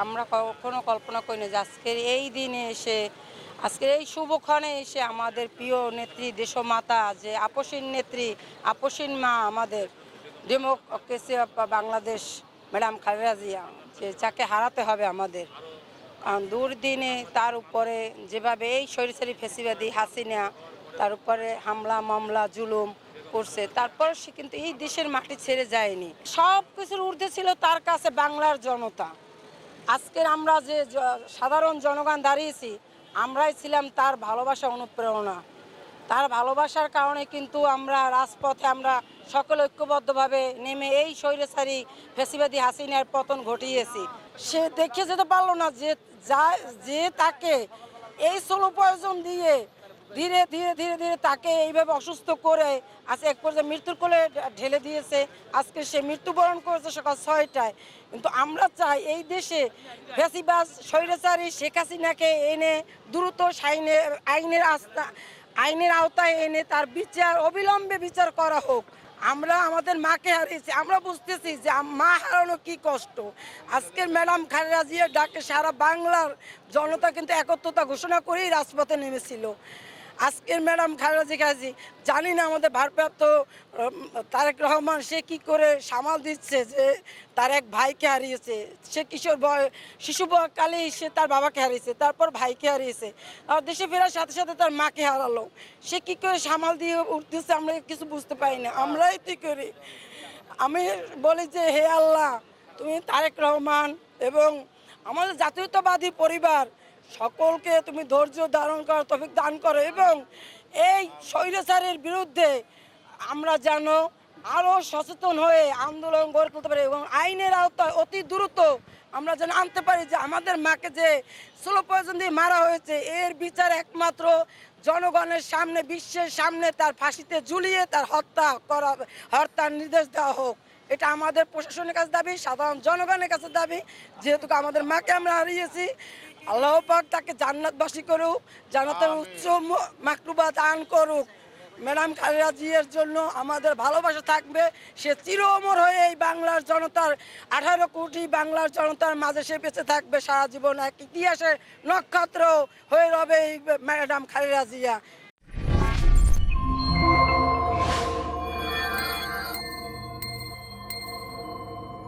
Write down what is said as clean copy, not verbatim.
আমরা কখনো কল্পনা করিনি যে আজকের এই দিনে এসে আজকের এই শুভক্ষণে এসে আমাদের প্রিয় নেত্রী দেশমাতা যে আপসীন নেত্রী আপসীন মা আমাদের democracy of Bangladesh madam Khaleda Zia যে যাকে হারাতে হবে আমাদের। কারণ দুর্দিনে তার উপরে যেভাবে এই স্বৈরাচারী ফ্যাসিবাদী হাসিনা তার উপরে হামলা মামলা জুলুম করছে, তারপর সে কিন্তু এই দেশের মাটি ছেড়ে যায়নি। সব কিছুর ঊর্ধ্বে ছিল তার কাছে বাংলার জনতা। আজকের আমরা যে সাধারণ জনগণ দাঁড়িয়েছি, আমরাই ছিলাম তার ভালোবাসা অনুপ্রেরণা। তার ভালোবাসার কারণে কিন্তু আমরা রাজপথে আমরা সকলে ঐক্যবদ্ধভাবে নেমে এই স্বৈরাচারী ফ্যাসিবাদী হাসিনার পতন ঘটিয়েছি। সে দেখে যেতে পারলো না যে তাকে এই স্লো পয়জন দিয়ে ধীরে ধীরে ধীরে ধীরে তাকে এইভাবে অসুস্থ করে আজকে এক পর্যায়ে মৃত্যুর কোলে ঢেলে দিয়েছে। আজকে সে মৃত্যুবরণ করেছে সকাল 6টায়। কিন্তু আমরা চাই এই দেশে ফ্যাসিবাদ স্বৈরাচারী শেখ হাসিনাকে এনে দ্রুত আইনের আওতায় এনে তার বিচার অবিলম্বে বিচার করা হোক। আমরা আমাদের মাকে হারিয়েছি, আমরা বুঝতেছি যে মা হারানো কি কষ্ট। আজকের ম্যাডাম খালেদা জিয়ার ডাকে সারা বাংলার জনতা কিন্তু একত্রতা ঘোষণা করেই রাজপথে নেমেছিল। আজকের ম্যাডাম খালেদা জিয়া জানি না আমাদের ভারপ্রাপ্ত তারেক রহমান সে কি করে সামাল দিচ্ছে যে তার এক ভাইকে হারিয়েছে। সে শিশু কালেই সে তার বাবাকে হারিয়েছে, তারপর ভাইকে হারিয়েছে, আর দেশে ফেরার সাথে সাথে তার মাকে হারালো। সে কি করে সামাল দিয়ে উঠতেছে আমরা কিছু বুঝতে পারি না। আমরাই কি করি, আমি বলি যে হে আল্লাহ, তুমি তারেক রহমান এবং আমাদের জাতীয়তাবাদী পরিবার সকলকে তুমি ধৈর্য ধারণ করার তৌফিক দান করো এবং এই স্বৈরাচারের বিরুদ্ধে আমরা যেন আরও সচেতন হয়ে আন্দোলন গড়ে তুলতে পারি এবং আইনের আওতায় অতি দ্রুত আমরা যেন আনতে পারি যে আমাদের মাকে যে স্লো পয়জন দিয়ে মারা হয়েছে এর বিচার একমাত্র জনগণের সামনে, বিশ্বের সামনে তার ফাঁসিতে ঝুলিয়ে তার হত্যার নির্দেশ দেওয়া হোক। এটা আমাদের প্রশাসনের কাছে দাবি, সাধারণ জনগণের কাছে দাবি। যেহেতু আমাদের মাকে আমরা হারিয়েছি, আল্লাহ পাক তাকে জান্নাতবাসী করুক, জান্নাতের উচ্চ মাকরুবা দান করুক। ম্যাডাম খালেদা জিয়ার জন্য আমাদের ভালোবাসা থাকবে। সে চির অমর হয়ে এই বাংলার জনতার 18 কোটি বাংলার জনতার মাঝে সে বেঁচে থাকবে সারা জীবন। এক ইতিহাসের নক্ষত্র হয়ে রবে এই ম্যাডাম খালেদা জিয়া।